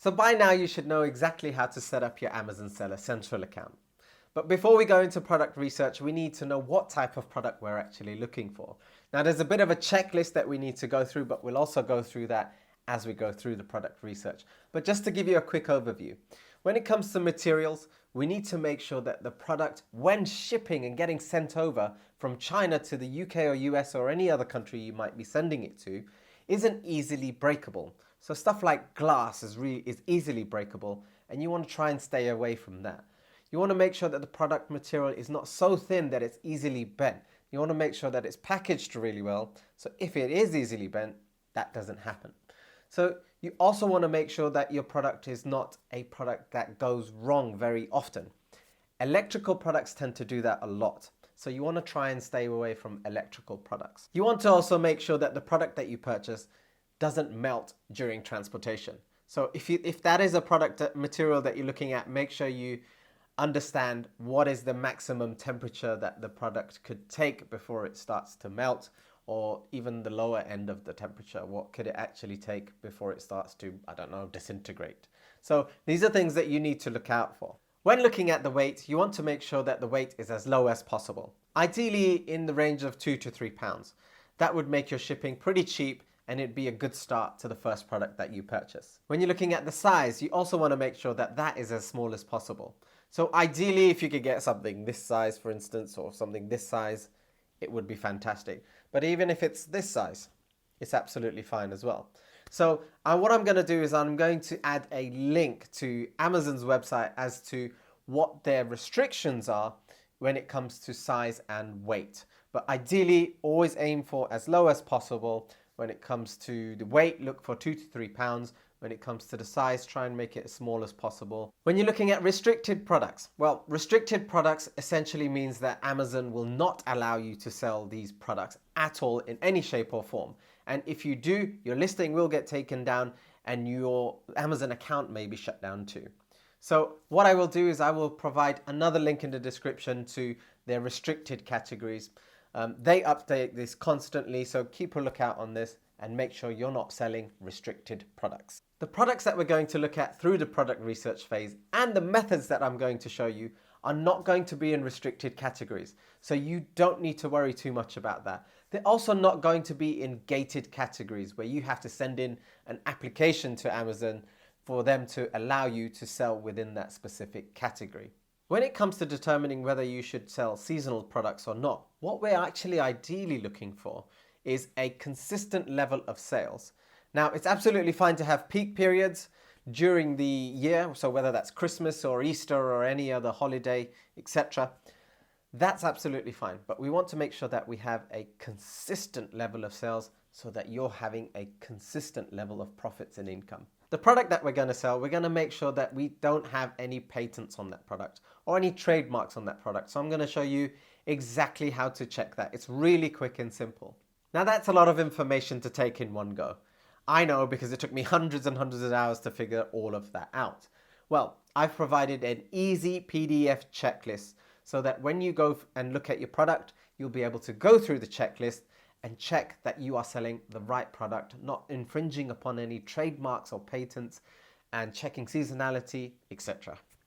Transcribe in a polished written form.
So by now you should know exactly how to set up your Amazon Seller Central account. But before we go into product research, we need to know what type of product we're actually looking for. Now there's a bit of a checklist that we need to go through, but we'll also go through that as we go through the product research. But just to give you a quick overview, when it comes to materials, we need to make sure that the product, when shipping and getting sent over from China to the UK or US or any other country you might be sending it to, isn't easily breakable. So stuff like glass is easily breakable, and you want to try and stay away from that. You want to make sure that the product material is not so thin that it's easily bent. You want to make sure that it's packaged really well, so if it is easily bent, that doesn't happen. So you also want to make sure that your product is not a product that goes wrong very often. Electrical products tend to do that a lot. So you want to try and stay away from electrical products. You want to also make sure that the product that you purchase doesn't melt during transportation. So if that is a product material that you're looking at, make sure you understand what is the maximum temperature that the product could take before it starts to melt, or even the lower end of the temperature. What could it actually take before it starts to, I don't know, disintegrate? So these are things that you need to look out for. When looking at the weight, you want to make sure that the weight is as low as possible. Ideally in the range of 2 to 3 pounds. That would make your shipping pretty cheap, and it'd be a good start to the first product that you purchase. When you're looking at the size, you also want to make sure that that is as small as possible. So ideally, if you could get something this size, for instance, or something this size, it would be fantastic. But even if it's this size, it's absolutely fine as well. So what I'm going to do is I'm going to add a link to Amazon's website as to what their restrictions are when it comes to size and weight. But ideally, always aim for as low as possible. When it comes to the weight, look for 2 to 3 pounds. When it comes to the size, try and make it as small as possible. When you're looking at restricted products, well, restricted products essentially means that Amazon will not allow you to sell these products at all in any shape or form. And if you do, your listing will get taken down and your Amazon account may be shut down too. So what I will do is I will provide another link in the description to their restricted categories. They update this constantly, so keep a lookout on this and make sure you're not selling restricted products. The products that we're going to look at through the product research phase and the methods that I'm going to show you are not going to be in restricted categories. So you don't need to worry too much about that. They're also not going to be in gated categories where you have to send in an application to Amazon for them to allow you to sell within that specific category. When it comes to determining whether you should sell seasonal products or not, what we're actually ideally looking for is a consistent level of sales. Now, it's absolutely fine to have peak periods during the year, so whether that's Christmas or Easter or any other holiday, etc. That's absolutely fine, but we want to make sure that we have a consistent level of sales so that you're having a consistent level of profits and income. The product that we're going to sell, we're going to make sure that we don't have any patents on that product or any trademarks on that product. So I'm going to show you exactly how to check that. It's really quick and simple. Now that's a lot of information to take in one go. I know, because it took me hundreds and hundreds of hours to figure all of that out. Well, I've provided an easy PDF checklist so that when you go and look at your product, you'll be able to go through the checklist and check that you are selling the right product, not infringing upon any trademarks or patents, and checking seasonality, etc.